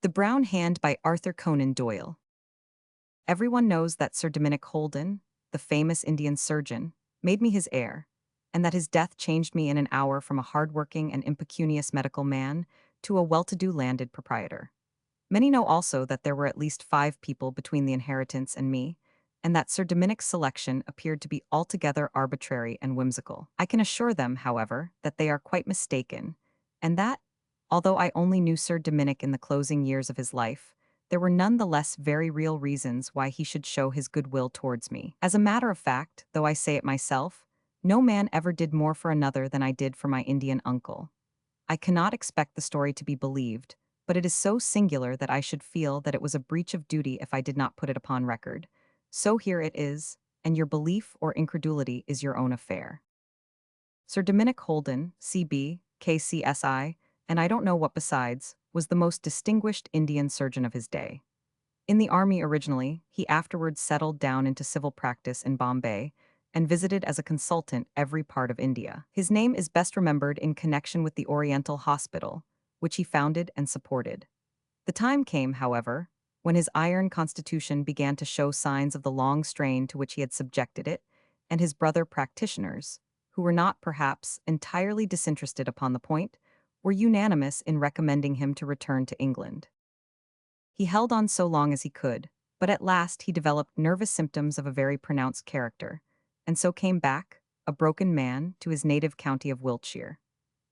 The Brown Hand by Arthur Conan Doyle. Everyone knows that Sir Dominick Holden, the famous Indian surgeon, made me his heir, and that his death changed me in an hour from a hard-working and impecunious medical man to a well-to-do landed proprietor. Many know also that there were at least 5 people between the inheritance and me, and that Sir Dominick's selection appeared to be altogether arbitrary and whimsical. I can assure them, however, that they are quite mistaken, and that, although I only knew Sir Dominick in the closing years of his life, there were none the less very real reasons why he should show his goodwill towards me. As a matter of fact, though I say it myself, no man ever did more for another than I did for my Indian uncle. I cannot expect the story to be believed, but it is so singular that I should feel that it was a breach of duty if I did not put it upon record. So here it is, and your belief or incredulity is your own affair. Sir Dominick Holden, C.B., K.C.S.I., and I don't know what besides, was the most distinguished Indian surgeon of his day. In the army originally, he afterwards settled down into civil practice in Bombay and visited as a consultant every part of India. His name is best remembered in connection with the Oriental Hospital, which he founded and supported. The time came, however, when his iron constitution began to show signs of the long strain to which he had subjected it, and his brother practitioners, who were not perhaps entirely disinterested upon the point, were unanimous in recommending him to return to England. He held on so long as he could, but at last he developed nervous symptoms of a very pronounced character, and so came back, a broken man, to his native county of Wiltshire.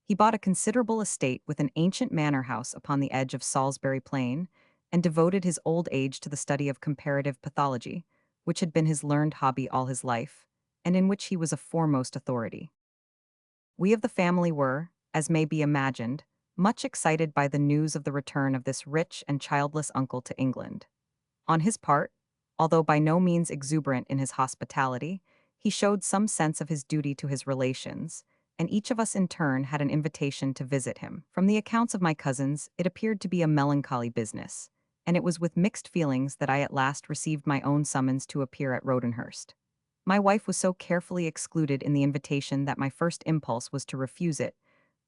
He bought a considerable estate with an ancient manor house upon the edge of Salisbury Plain, and devoted his old age to the study of comparative pathology, which had been his learned hobby all his life, and in which he was a foremost authority. We of the family were, as may be imagined, much excited by the news of the return of this rich and childless uncle to England. On his part, although by no means exuberant in his hospitality, he showed some sense of his duty to his relations, and each of us in turn had an invitation to visit him. From the accounts of my cousins, it appeared to be a melancholy business, and it was with mixed feelings that I at last received my own summons to appear at Rodenhurst. My wife was so carefully excluded in the invitation that my first impulse was to refuse it,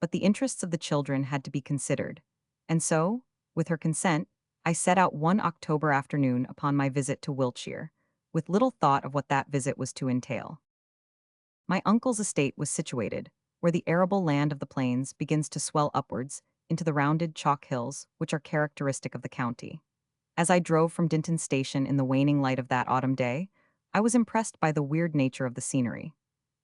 but the interests of the children had to be considered, and so, with her consent, I set out one October afternoon upon my visit to Wiltshire, with little thought of what that visit was to entail. My uncle's estate was situated where the arable land of the plains begins to swell upwards into the rounded chalk hills which are characteristic of the county. As I drove from Dinton Station in the waning light of that autumn day, I was impressed by the weird nature of the scenery.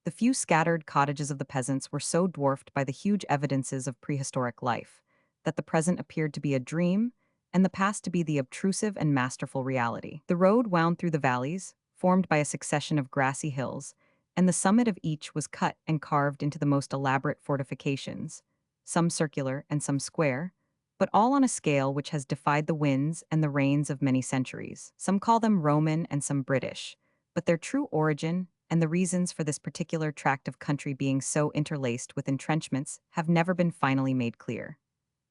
The few scattered cottages of the peasants were so dwarfed by the huge evidences of prehistoric life that the present appeared to be a dream and the past to be the obtrusive and masterful reality. The road wound through the valleys, formed by a succession of grassy hills, and the summit of each was cut and carved into the most elaborate fortifications, some circular and some square, but all on a scale which has defied the winds and the rains of many centuries. Some call them Roman and some British, but their true origin and the reasons for this particular tract of country being so interlaced with entrenchments have never been finally made clear.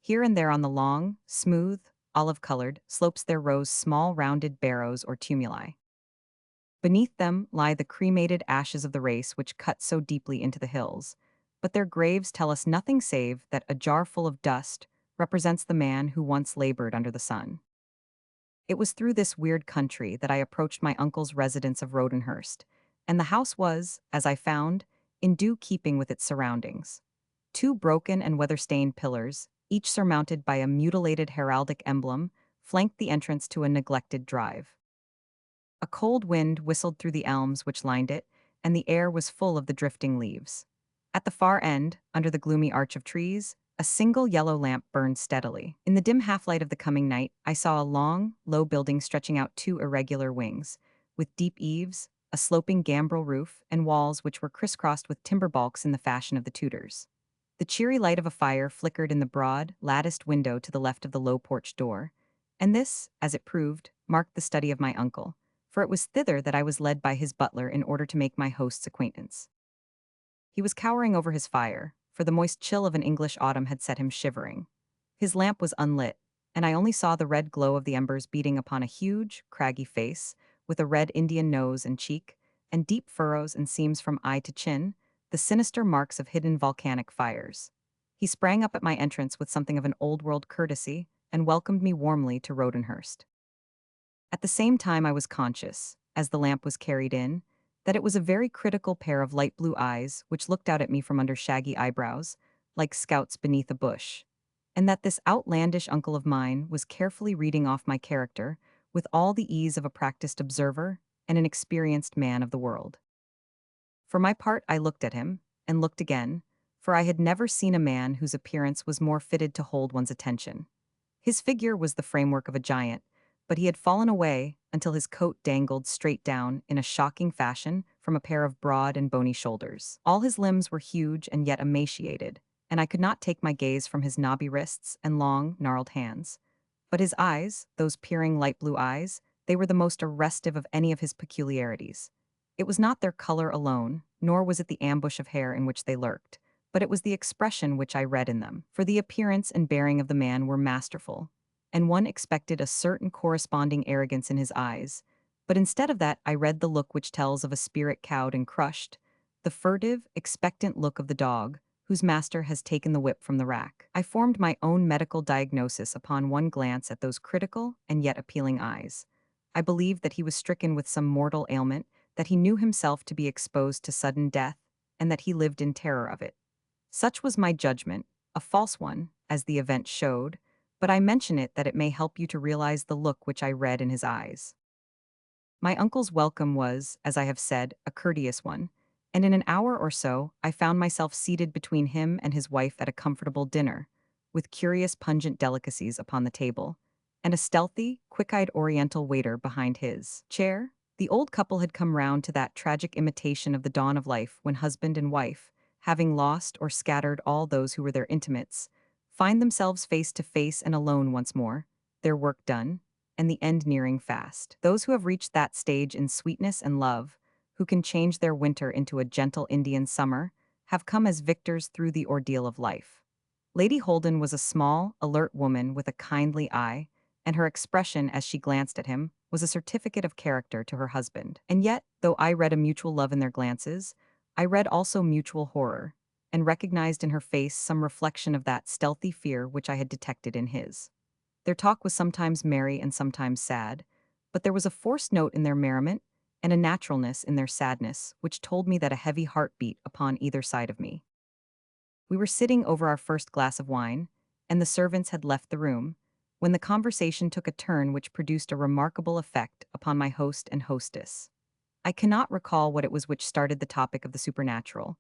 Here and there on the long, smooth, olive-colored slopes there rose small rounded barrows or tumuli. Beneath them lie the cremated ashes of the race which cut so deeply into the hills, but their graves tell us nothing save that a jar full of dust represents the man who once labored under the sun. It was through this weird country that I approached my uncle's residence of Rodenhurst, and the house was, as I found, in due keeping with its surroundings. 2 broken and weather-stained pillars, each surmounted by a mutilated heraldic emblem, flanked the entrance to a neglected drive. A cold wind whistled through the elms which lined it, and the air was full of the drifting leaves. At the far end, under the gloomy arch of trees, a single yellow lamp burned steadily. In the dim half-light of the coming night, I saw a long, low building stretching out 2 irregular wings, with deep eaves, a sloping gambrel roof, and walls which were crisscrossed with timber balks in the fashion of the Tudors. The cheery light of a fire flickered in the broad, latticed window to the left of the low porch door, and this, as it proved, marked the study of my uncle, for it was thither that I was led by his butler in order to make my host's acquaintance. He was cowering over his fire, for the moist chill of an English autumn had set him shivering. His lamp was unlit, and I only saw the red glow of the embers beating upon a huge, craggy face, with a red Indian nose and cheek, and deep furrows and seams from eye to chin, the sinister marks of hidden volcanic fires. He sprang up at my entrance with something of an old-world courtesy, and welcomed me warmly to Rodenhurst. At the same time I was conscious, as the lamp was carried in, that it was a very critical pair of light blue eyes which looked out at me from under shaggy eyebrows, like scouts beneath a bush, and that this outlandish uncle of mine was carefully reading off my character with all the ease of a practiced observer and an experienced man of the world. For my part, I looked at him, and looked again, for I had never seen a man whose appearance was more fitted to hold one's attention. His figure was the framework of a giant, but he had fallen away until his coat dangled straight down in a shocking fashion from a pair of broad and bony shoulders. All his limbs were huge and yet emaciated, and I could not take my gaze from his knobby wrists and long, gnarled hands. But his eyes, those peering light blue eyes, they were the most arrestive of any of his peculiarities. It was not their color alone, nor was it the ambush of hair in which they lurked, but it was the expression which I read in them, for the appearance and bearing of the man were masterful, and one expected a certain corresponding arrogance in his eyes, but instead of that I read the look which tells of a spirit cowed and crushed, the furtive, expectant look of the dog, whose master has taken the whip from the rack. I formed my own medical diagnosis upon one glance at those critical and yet appealing eyes. I believed that he was stricken with some mortal ailment, that he knew himself to be exposed to sudden death, and that he lived in terror of it. Such was my judgment, a false one, as the event showed, but I mention it that it may help you to realize the look which I read in his eyes. My uncle's welcome was, as I have said, a courteous one, and in an hour or so I found myself seated between him and his wife at a comfortable dinner, with curious pungent delicacies upon the table, and a stealthy, quick-eyed Oriental waiter behind his chair. The old couple had come round to that tragic imitation of the dawn of life when husband and wife, having lost or scattered all those who were their intimates, find themselves face to face and alone once more, their work done, and the end nearing fast. Those who have reached that stage in sweetness and love, who can change their winter into a gentle Indian summer, have come as victors through the ordeal of life. Lady Holden was a small, alert woman with a kindly eye, and her expression as she glanced at him was a certificate of character to her husband. And yet, though I read a mutual love in their glances, I read also mutual horror, and recognized in her face some reflection of that stealthy fear which I had detected in his. Their talk was sometimes merry and sometimes sad, but there was a forced note in their merriment and a naturalness in their sadness which told me that a heavy heart beat upon either side of me. We were sitting over our first glass of wine, and the servants had left the room, when the conversation took a turn which produced a remarkable effect upon my host and hostess. I cannot recall what it was which started the topic of the supernatural,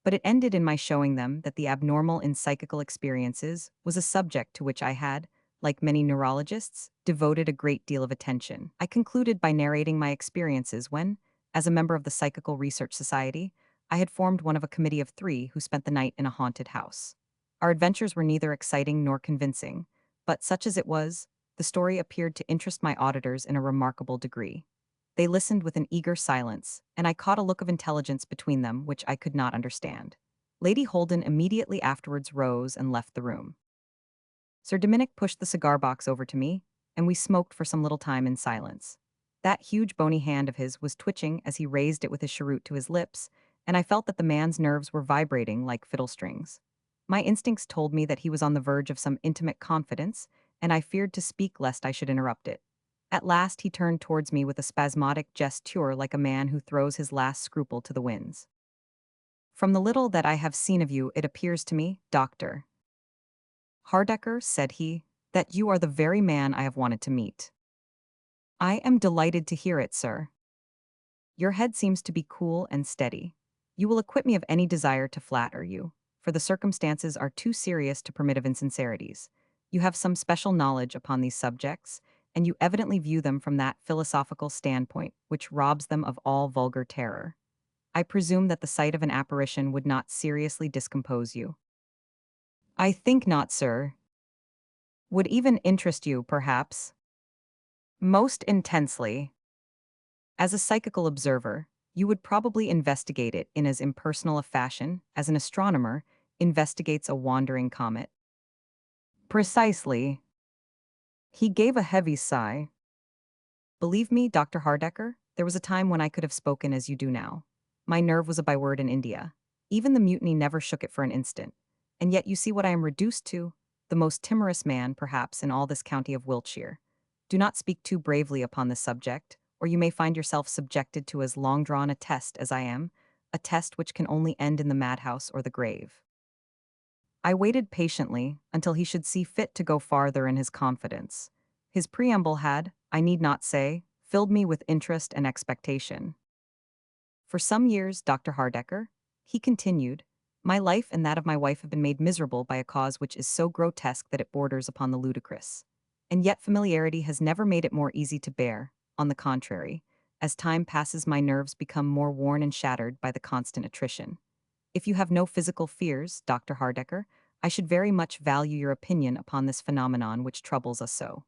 but it ended in my showing them that the abnormal in psychical experiences was a subject to which I had, like many neurologists, devoted a great deal of attention. I concluded by narrating my experiences when, as a member of the Psychical Research Society, I had formed one of a committee of 3 who spent the night in a haunted house. Our adventures were neither exciting nor convincing, but such as it was, the story appeared to interest my auditors in a remarkable degree. They listened with an eager silence, and I caught a look of intelligence between them which I could not understand. Lady Holden immediately afterwards rose and left the room. Sir Dominic pushed the cigar box over to me, and we smoked for some little time in silence. That huge bony hand of his was twitching as he raised it with his cheroot to his lips, and I felt that the man's nerves were vibrating like fiddle strings. My instincts told me that he was on the verge of some intimate confidence, and I feared to speak lest I should interrupt it. At last he turned towards me with a spasmodic gesture like a man who throws his last scruple to the winds. "From the little that I have seen of you, it appears to me, Doctor Hardecker," said he, "that you are the very man I have wanted to meet." "I am delighted to hear it, sir. Your head seems to be cool and steady. You will acquit me of any desire to flatter you, for the circumstances are too serious to permit of insincerities. You have some special knowledge upon these subjects, and you evidently view them from that philosophical standpoint which robs them of all vulgar terror. I presume that the sight of an apparition would not seriously discompose you." "I think not, sir." "Would even interest you, perhaps?" "Most intensely." "As a psychical observer, you would probably investigate it in as impersonal a fashion as an astronomer investigates a wandering comet." "Precisely." He gave a heavy sigh. "Believe me, Dr. Hardecker, there was a time when I could have spoken as you do now. My nerve was a byword in India. Even the mutiny never shook it for an instant. And yet you see what I am reduced to. the most timorous man, perhaps, in all this county of Wiltshire. Do not speak too bravely upon this subject, or you may find yourself subjected to as long-drawn a test as I am, a test which can only end in the madhouse or the grave. I waited patiently until he should see fit to go farther in his confidence. His preamble had, I need not say, filled me with interest and expectation. For some years, Dr. Hardecker, he continued, my life and that of my wife have been made miserable by a cause which is so grotesque that it borders upon the ludicrous. And yet familiarity has never made it more easy to bear. On the contrary, as time passes, my nerves become more worn and shattered by the constant attrition. If you have no physical fears, Dr. Hardecker, I should very much value your opinion upon this phenomenon which troubles us so.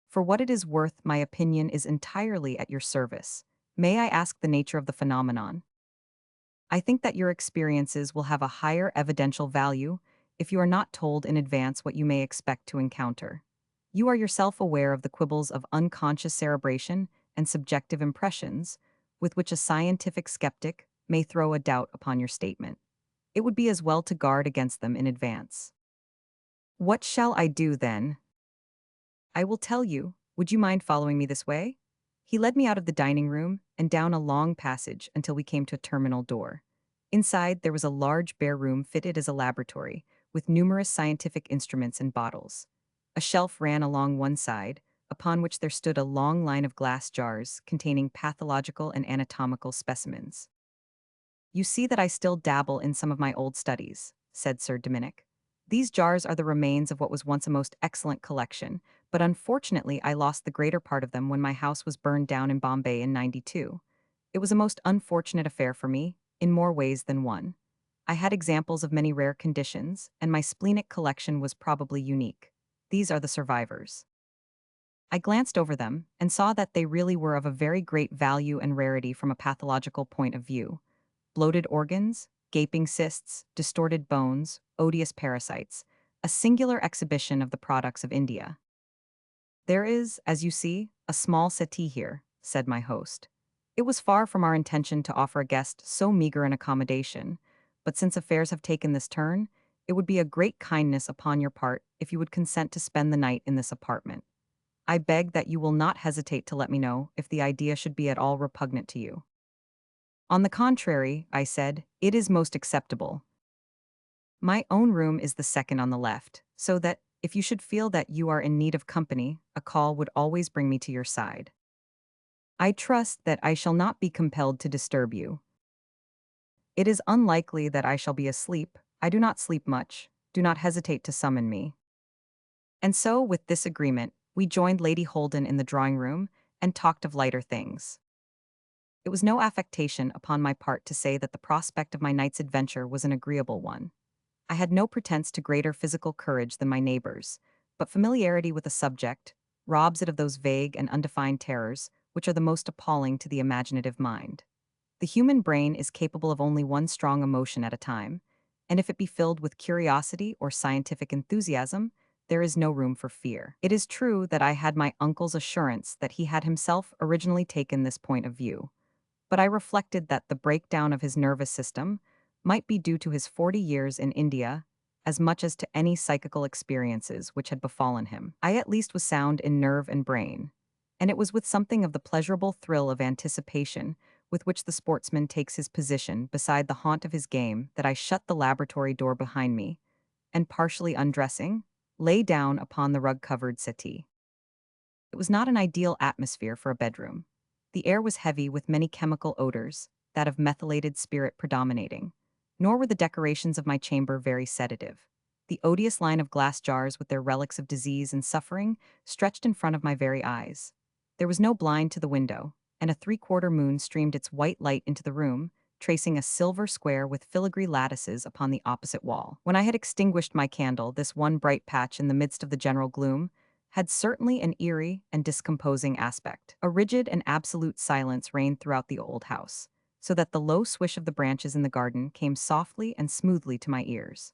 For what it is worth, my opinion is entirely at your service. May I ask the nature of the phenomenon? I think that your experiences will have a higher evidential value if you are not told in advance what you may expect to encounter. You are yourself aware of the quibbles of unconscious cerebration and subjective impressions with which a scientific skeptic may throw a doubt upon your statement. It would be as well to guard against them in advance. What shall I do then? I will tell you. Would you mind following me this way? He led me out of the dining room and down a long passage until we came to a terminal door. Inside, there was a large bare room fitted as a laboratory, with numerous scientific instruments and bottles. A shelf ran along one side, upon which there stood a long line of glass jars containing pathological and anatomical specimens. You see that I still dabble in some of my old studies, said Sir Dominic. These jars are the remains of what was once a most excellent collection, but unfortunately I lost the greater part of them when my house was burned down in Bombay in '92. It was a most unfortunate affair for me, in more ways than one. I had examples of many rare conditions, and my splenic collection was probably unique. These are the survivors. I glanced over them and saw that they really were of a very great value and rarity from a pathological point of view. Bloated organs, gaping cysts, distorted bones, odious parasites, a singular exhibition of the products of India. There is, as you see, a small settee here, said my host. It was far from our intention to offer a guest so meager an accommodation, but since affairs have taken this turn, it would be a great kindness upon your part if you would consent to spend the night in this apartment. I beg that you will not hesitate to let me know if the idea should be at all repugnant to you. On the contrary, I said, it is most acceptable. My own room is the second on the left, so that, if you should feel that you are in need of company, a call would always bring me to your side. I trust that I shall not be compelled to disturb you. It is unlikely that I shall be asleep. I do not sleep much. Do not hesitate to summon me. And so, with this agreement, we joined Lady Holden in the drawing room and talked of lighter things. It was no affectation upon my part to say that the prospect of my night's adventure was an agreeable one. I had no pretense to greater physical courage than my neighbors, but familiarity with a subject robs it of those vague and undefined terrors which are the most appalling to the imaginative mind. The human brain is capable of only one strong emotion at a time, and if it be filled with curiosity or scientific enthusiasm, there is no room for fear. It is true that I had my uncle's assurance that he had himself originally taken this point of view, but I reflected that the breakdown of his nervous system might be due to his 40 years in India as much as to any psychical experiences which had befallen him. I at least was sound in nerve and brain, and it was with something of the pleasurable thrill of anticipation with which the sportsman takes his position beside the haunt of his game that I shut the laboratory door behind me, and partially undressing, lay down upon the rug-covered settee. It was not an ideal atmosphere for a bedroom. The air was heavy with many chemical odors, that of methylated spirit predominating. Nor were the decorations of my chamber very sedative. The odious line of glass jars with their relics of disease and suffering stretched in front of my very eyes. There was no blind to the window, and a three-quarter moon streamed its white light into the room, tracing a silver square with filigree lattices upon the opposite wall. When I had extinguished my candle, this one bright patch in the midst of the general gloom had certainly an eerie and discomposing aspect. A rigid and absolute silence reigned throughout the old house, so that the low swish of the branches in the garden came softly and smoothly to my ears.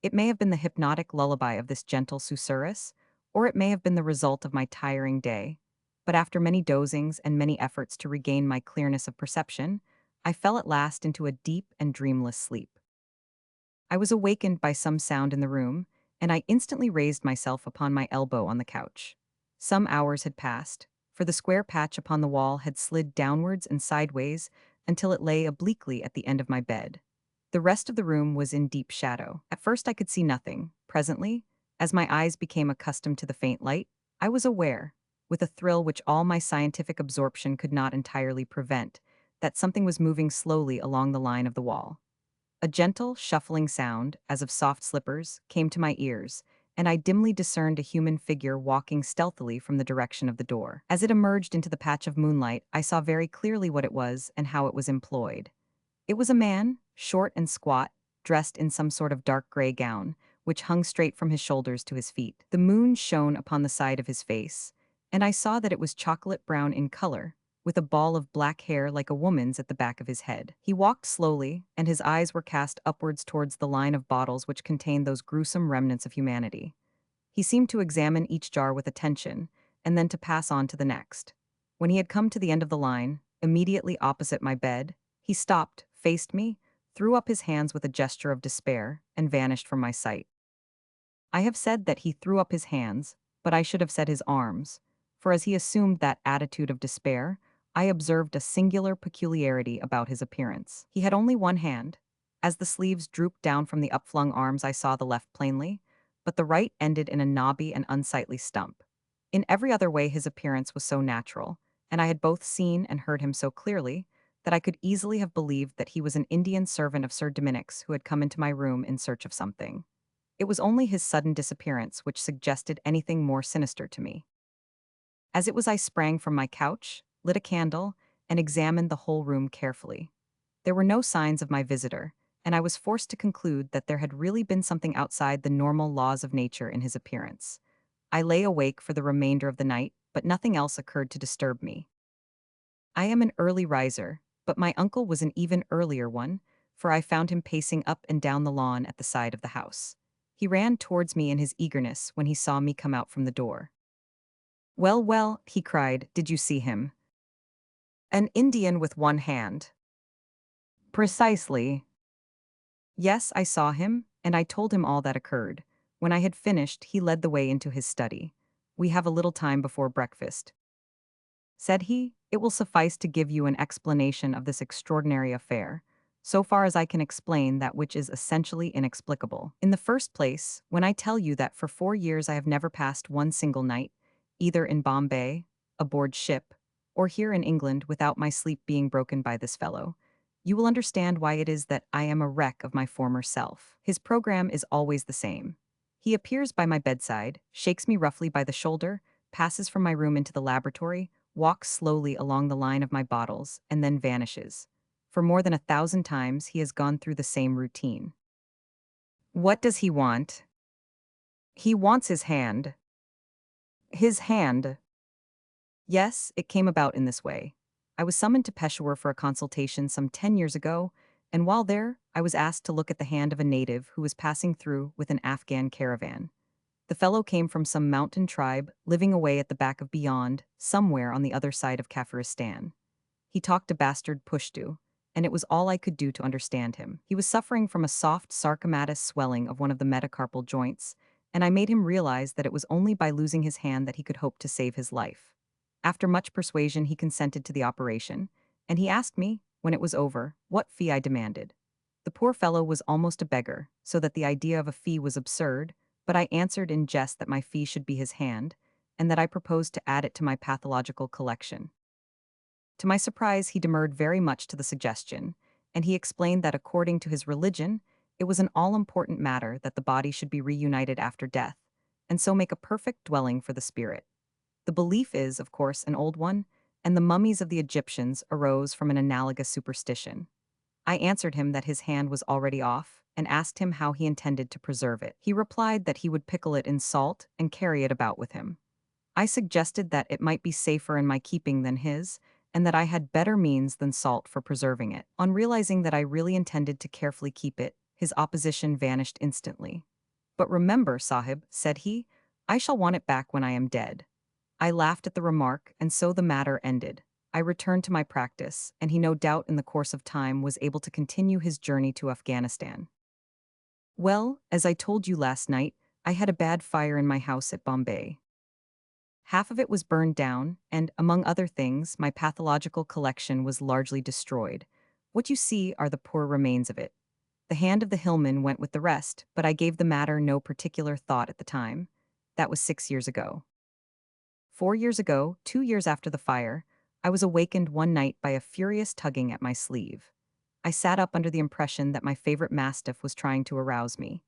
It may have been the hypnotic lullaby of this gentle susurrus, or it may have been the result of my tiring day, but after many dozings and many efforts to regain my clearness of perception, I fell at last into a deep and dreamless sleep. I was awakened by some sound in the room, and I instantly raised myself upon my elbow on the couch. Some hours had passed, for the square patch upon the wall had slid downwards and sideways until it lay obliquely at the end of my bed. The rest of the room was in deep shadow. At first I could see nothing. Presently, as my eyes became accustomed to the faint light, I was aware, with a thrill which all my scientific absorption could not entirely prevent, that something was moving slowly along the line of the wall. A gentle, shuffling sound, as of soft slippers, came to my ears, and I dimly discerned a human figure walking stealthily from the direction of the door. As it emerged into the patch of moonlight, I saw very clearly what it was and how it was employed. It was a man, short and squat, dressed in some sort of dark gray gown, which hung straight from his shoulders to his feet. The moon shone upon the side of his face, and I saw that it was chocolate brown in color, with a ball of black hair like a woman's at the back of his head. He walked slowly, and his eyes were cast upwards towards the line of bottles which contained those gruesome remnants of humanity. He seemed to examine each jar with attention, and then to pass on to the next. When he had come to the end of the line, immediately opposite my bed, he stopped, faced me, threw up his hands with a gesture of despair, and vanished from my sight. I have said that he threw up his hands, but I should have said his arms, for as he assumed that attitude of despair, I observed a singular peculiarity about his appearance. He had only one hand. As the sleeves drooped down from the upflung arms, I saw the left plainly, but the right ended in a knobby and unsightly stump. In every other way his appearance was so natural, and I had both seen and heard him so clearly, that I could easily have believed that he was an Indian servant of Sir Dominic's who had come into my room in search of something. It was only his sudden disappearance which suggested anything more sinister to me. As it was, I sprang from my couch, lit a candle, and examined the whole room carefully. There were no signs of my visitor, and I was forced to conclude that there had really been something outside the normal laws of nature in his appearance. I lay awake for the remainder of the night, but nothing else occurred to disturb me. I am an early riser, but my uncle was an even earlier one, for I found him pacing up and down the lawn at the side of the house. He ran towards me in his eagerness when he saw me come out from the door. "Well, well," he cried, "did you see him? An Indian with one hand." "Precisely." "Yes, I saw him, and I told him all that occurred. When I had finished, he led the way into his study. 'We have a little time before breakfast,' said he. 'It will suffice to give you an explanation of this extraordinary affair, so far as I can explain that which is essentially inexplicable. In the first place, when I tell you that for 4 years I have never passed one single night, either in Bombay, aboard ship, or here in England without my sleep being broken by this fellow, you will understand why it is that I am a wreck of my former self. His program is always the same. He appears by my bedside, shakes me roughly by the shoulder, passes from my room into the laboratory, walks slowly along the line of my bottles, and then vanishes. For more than 1,000 times he has gone through the same routine. What does he want? He wants his hand. His hand. Yes, it came about in this way. I was summoned to Peshawar for a consultation some 10 years ago, and while there, I was asked to look at the hand of a native who was passing through with an Afghan caravan. The fellow came from some mountain tribe living away at the back of beyond, somewhere on the other side of Kafiristan. He talked a bastard Pushtu, and it was all I could do to understand him. He was suffering from a soft sarcomatous swelling of one of the metacarpal joints, and I made him realize that it was only by losing his hand that he could hope to save his life. After much persuasion, he consented to the operation, and he asked me, when it was over, what fee I demanded. The poor fellow was almost a beggar, so that the idea of a fee was absurd, but I answered in jest that my fee should be his hand, and that I proposed to add it to my pathological collection. To my surprise, he demurred very much to the suggestion, and he explained that according to his religion, it was an all-important matter that the body should be reunited after death, and so make a perfect dwelling for the spirit. The belief is, of course, an old one, and the mummies of the Egyptians arose from an analogous superstition. I answered him that his hand was already off, and asked him how he intended to preserve it. He replied that he would pickle it in salt and carry it about with him. I suggested that it might be safer in my keeping than his, and that I had better means than salt for preserving it. On realizing that I really intended to carefully keep it, his opposition vanished instantly. "But remember, Sahib," said he, "I shall want it back when I am dead." I laughed at the remark, and so the matter ended. I returned to my practice, and he no doubt in the course of time was able to continue his journey to Afghanistan. Well, as I told you last night, I had a bad fire in my house at Bombay. Half of it was burned down, and, among other things, my pathological collection was largely destroyed. What you see are the poor remains of it. The hand of the hillman went with the rest, but I gave the matter no particular thought at the time. That was 6 years ago. 4 years ago, 2 years after the fire, I was awakened one night by a furious tugging at my sleeve. I sat up under the impression that my favorite mastiff was trying to arouse me.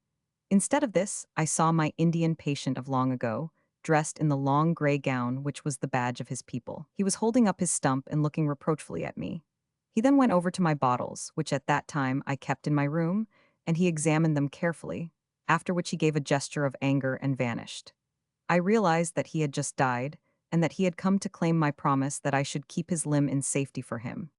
Instead of this, I saw my Indian patient of long ago, dressed in the long gray gown which was the badge of his people. He was holding up his stump and looking reproachfully at me. He then went over to my bottles, which at that time I kept in my room, and he examined them carefully, after which he gave a gesture of anger and vanished. I realized that he had just died, and that he had come to claim my promise that I should keep his limb in safety for him.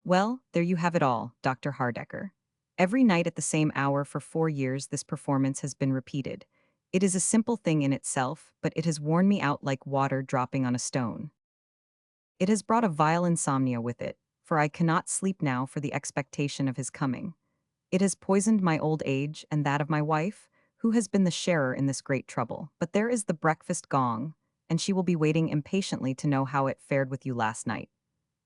Well, there you have it all, Dr. Hardecker. Every night at the same hour for 4 years this performance has been repeated. It is a simple thing in itself, but it has worn me out like water dropping on a stone. It has brought a vile insomnia with it, for I cannot sleep now for the expectation of his coming. It has poisoned my old age and that of my wife, who has been the sharer in this great trouble. But there is the breakfast gong, and she will be waiting impatiently to know how it fared with you last night.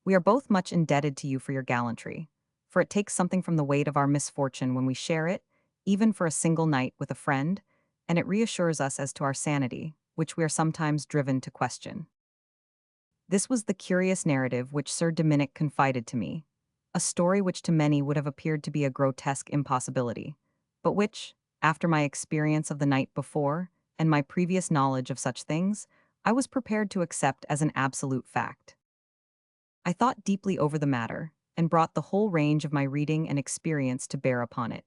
We are both much indebted to you for your gallantry, for it takes something from the weight of our misfortune when we share it, even for a single night, with a friend, and it reassures us as to our sanity, which we are sometimes driven to question. This was the curious narrative which Sir Dominic confided to me, a story which to many would have appeared to be a grotesque impossibility, but which, after my experience of the night before and my previous knowledge of such things, I was prepared to accept as an absolute fact. I thought deeply over the matter, and brought the whole range of my reading and experience to bear upon it.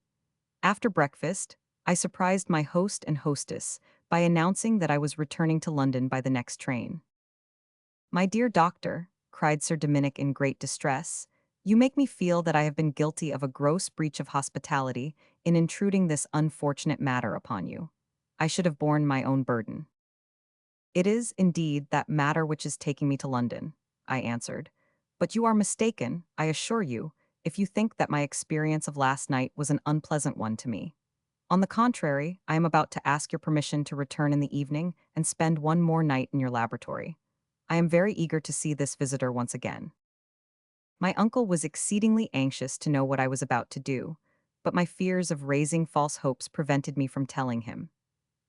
After breakfast, I surprised my host and hostess by announcing that I was returning to London by the next train. "My dear doctor," cried Sir Dominic in great distress, "you make me feel that I have been guilty of a gross breach of hospitality in intruding this unfortunate matter upon you. I should have borne my own burden." "It is, indeed, that matter which is taking me to London," I answered. "But you are mistaken, I assure you, if you think that my experience of last night was an unpleasant one to me. On the contrary, I am about to ask your permission to return in the evening and spend one more night in your laboratory. I am very eager to see this visitor once again." My uncle was exceedingly anxious to know what I was about to do, but my fears of raising false hopes prevented me from telling him.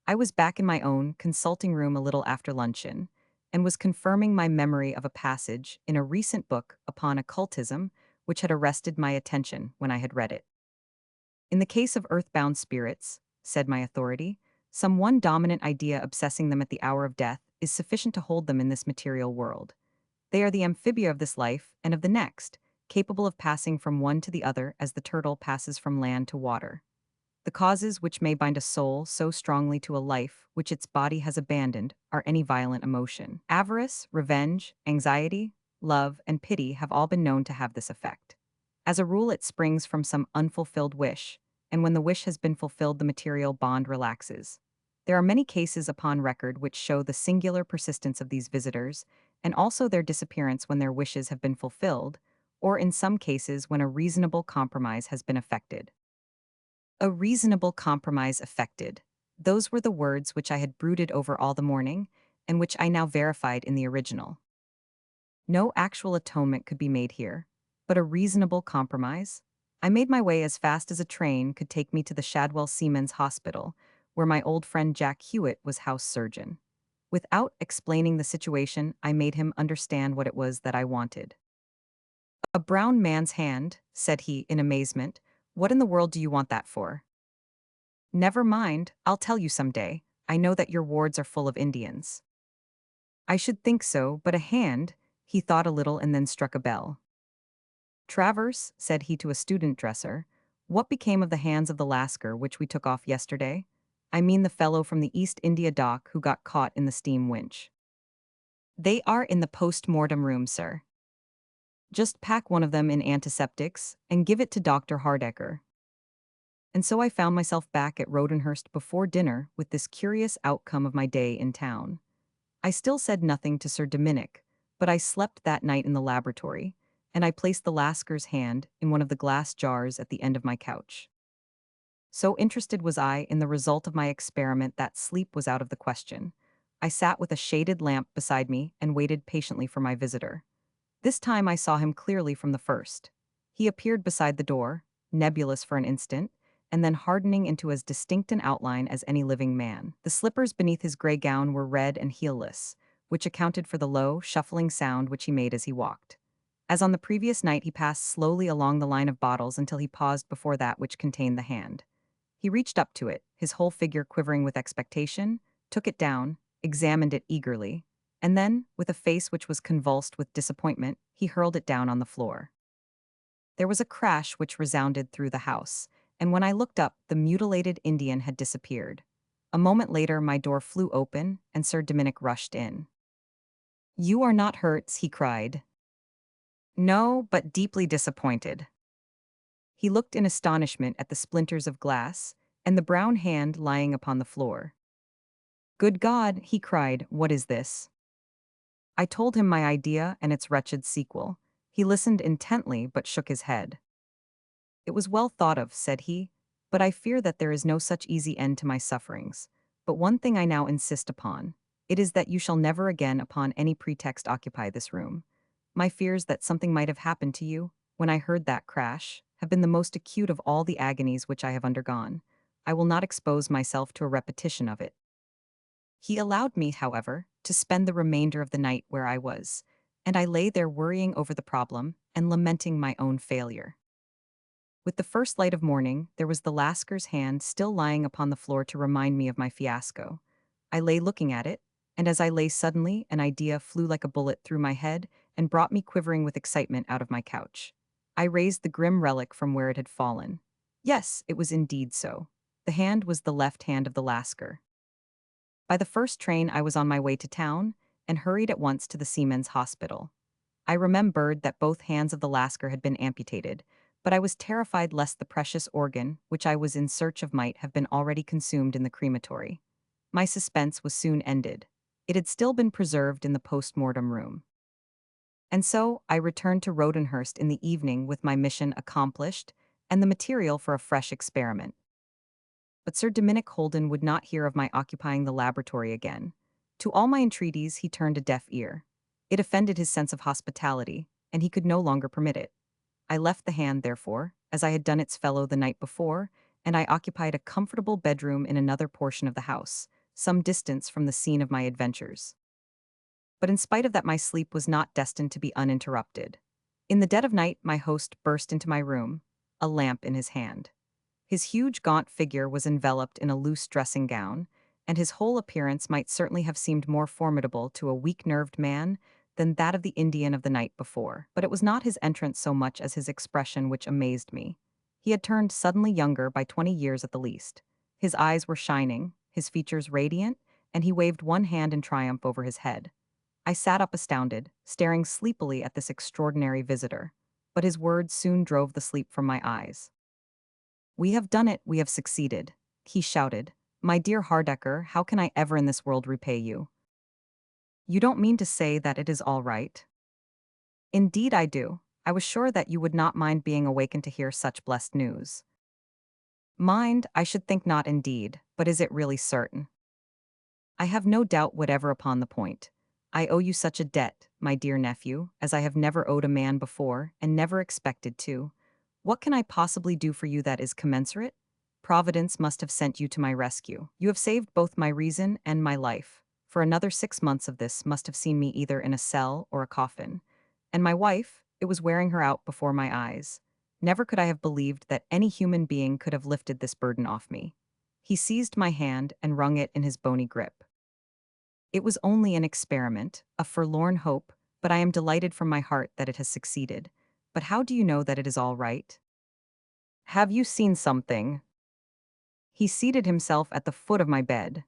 I was back in my own consulting room a little after luncheon, and was confirming my memory of a passage in a recent book upon occultism which had arrested my attention when I had read it. "In the case of earthbound spirits," said my authority, "some one dominant idea obsessing them at the hour of death is sufficient to hold them in this material world. They are the amphibia of this life and of the next, capable of passing from one to the other as the turtle passes from land to water. The causes which may bind a soul so strongly to a life which its body has abandoned are any violent emotion. Avarice, revenge, anxiety, love, and pity have all been known to have this effect. As a rule, it springs from some unfulfilled wish, and when the wish has been fulfilled, the material bond relaxes. There are many cases upon record which show the singular persistence of these visitors, and also their disappearance when their wishes have been fulfilled, or in some cases when a reasonable compromise has been effected." A reasonable compromise effected. Those were the words which I had brooded over all the morning, and which I now verified in the original. No actual atonement could be made here, but a reasonable compromise. I made my way as fast as a train could take me to the Shadwell Seamen's Hospital, where my old friend Jack Hewitt was house surgeon. Without explaining the situation, I made him understand what it was that I wanted. "A brown man's hand," said he in amazement. "What in the world do you want that for?" "Never mind, I'll tell you some day. I know that your wards are full of Indians." "I should think so, but a hand—" He thought a little and then struck a bell. "Travers," said he to a student dresser, "what became of the hands of the Lascar which we took off yesterday? I mean the fellow from the East India dock who got caught in the steam winch." "They are in the post-mortem room, sir." "Just pack one of them in antiseptics and give it to Dr. Hardecker." And so I found myself back at Rodenhurst before dinner with this curious outcome of my day in town. I still said nothing to Sir Dominic, but I slept that night in the laboratory, and I placed the Lascar's hand in one of the glass jars at the end of my couch. So interested was I in the result of my experiment that sleep was out of the question. I sat with a shaded lamp beside me and waited patiently for my visitor. This time I saw him clearly from the first. He appeared beside the door, nebulous for an instant, and then hardening into as distinct an outline as any living man. The slippers beneath his gray gown were red and heelless, which accounted for the low, shuffling sound which he made as he walked. As on the previous night, he passed slowly along the line of bottles until he paused before that which contained the hand. He reached up to it, his whole figure quivering with expectation, took it down, examined it eagerly, and then, with a face which was convulsed with disappointment, he hurled it down on the floor. There was a crash which resounded through the house, and when I looked up, the mutilated Indian had disappeared. A moment later, my door flew open, and Sir Dominic rushed in. "You are not hurt," he cried. "No, but deeply disappointed." He looked in astonishment at the splinters of glass and the brown hand lying upon the floor. "Good God," he cried, "what is this?" I told him my idea and its wretched sequel. He listened intently but shook his head. "It was well thought of," said he, "but I fear that there is no such easy end to my sufferings. But one thing I now insist upon. It is that you shall never again upon any pretext occupy this room. My fears that something might have happened to you, when I heard that crash, have been the most acute of all the agonies which I have undergone. I will not expose myself to a repetition of it." He allowed me, however, to spend the remainder of the night where I was, and I lay there worrying over the problem and lamenting my own failure. With the first light of morning, there was the Lascar's hand still lying upon the floor to remind me of my fiasco. I lay looking at it, and as I lay suddenly, an idea flew like a bullet through my head and brought me quivering with excitement out of my couch. I raised the grim relic from where it had fallen. Yes, it was indeed so. The hand was the left hand of the Lascar. By the first train, I was on my way to town and hurried at once to the Seamen's Hospital. I remembered that both hands of the Lascar had been amputated, but I was terrified lest the precious organ, which I was in search of, might have been already consumed in the crematory. My suspense was soon ended. It had still been preserved in the post-mortem room. And so I returned to Rodenhurst in the evening with my mission accomplished and the material for a fresh experiment. But Sir Dominic Holden would not hear of my occupying the laboratory again. To all my entreaties he turned a deaf ear. It offended his sense of hospitality, and he could no longer permit it. I left the hand, therefore, as I had done its fellow the night before, and I occupied a comfortable bedroom in another portion of the house, some distance from the scene of my adventures. But in spite of that, my sleep was not destined to be uninterrupted. In the dead of night, my host burst into my room, a lamp in his hand. His huge gaunt figure was enveloped in a loose dressing gown, and his whole appearance might certainly have seemed more formidable to a weak-nerved man than that of the Indian of the night before. But it was not his entrance so much as his expression which amazed me. He had turned suddenly younger by 20 years at the least. His eyes were shining, his features radiant, and he waved one hand in triumph over his head. I sat up astounded, staring sleepily at this extraordinary visitor, but his words soon drove the sleep from my eyes. "We have done it, we have succeeded," he shouted. "My dear Hardecker, how can I ever in this world repay you? You don't mean to say that it is all right?" "Indeed I do. I was sure that you would not mind being awakened to hear such blessed news." "Mind, I should think not indeed, but is it really certain?" "I have no doubt whatever upon the point. I owe you such a debt, my dear nephew, as I have never owed a man before, and never expected to. What can I possibly do for you that is commensurate? Providence must have sent you to my rescue. You have saved both my reason and my life, for another 6 months of this must have seen me either in a cell or a coffin. And my wife, it was wearing her out before my eyes. Never could I have believed that any human being could have lifted this burden off me." He seized my hand and wrung it in his bony grip. "It was only an experiment, a forlorn hope, but I am delighted from my heart that it has succeeded. But how do you know that it is all right? Have you seen something?" He seated himself at the foot of my bed.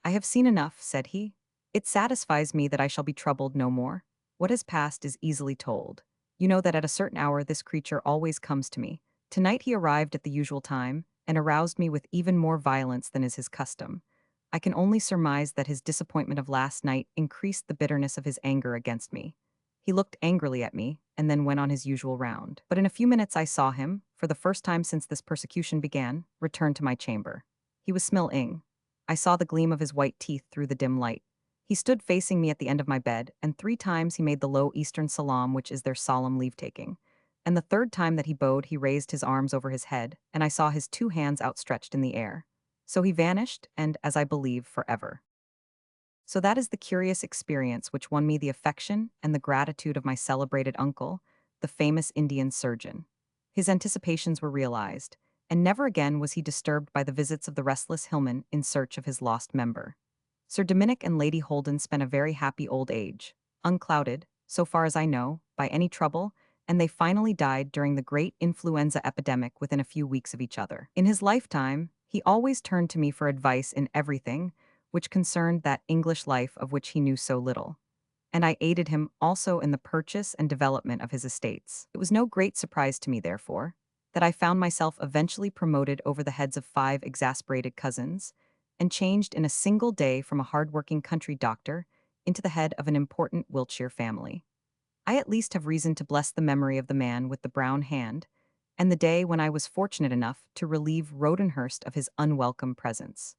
"I have seen enough," said he. "It satisfies me that I shall be troubled no more. What has passed is easily told. You know that at a certain hour this creature always comes to me. Tonight he arrived at the usual time, and aroused me with even more violence than is his custom. I can only surmise that his disappointment of last night increased the bitterness of his anger against me. He looked angrily at me, and then went on his usual round. But in a few minutes I saw him, for for the first time since this persecution began, returned to my chamber. He was Smil-ing. I saw the gleam of his white teeth through the dim light. He stood facing me at the end of my bed, and 3 times he made the low Eastern salaam, which is their solemn leave-taking. And the third time that he bowed, he raised his arms over his head, and I saw his 2 hands outstretched in the air. So he vanished, and, as I believe, forever. So that is the curious experience which won me the affection and the gratitude of my celebrated uncle, the famous Indian surgeon. His anticipations were realized, and never again was he disturbed by the visits of the restless hillman in search of his lost member. Sir Dominic and Lady Holden spent a very happy old age, unclouded, so far as I know, by any trouble, and they finally died during the great influenza epidemic within a few weeks of each other. In his lifetime, he always turned to me for advice in everything which concerned that English life of which he knew so little, and I aided him also in the purchase and development of his estates. It was no great surprise to me, therefore, that I found myself eventually promoted over the heads of 5 exasperated cousins, and changed in a single day from a hard-working country doctor into the head of an important Wiltshire family. I at least have reason to bless the memory of the man with the brown hand, and the day when I was fortunate enough to relieve Rodenhurst of his unwelcome presence.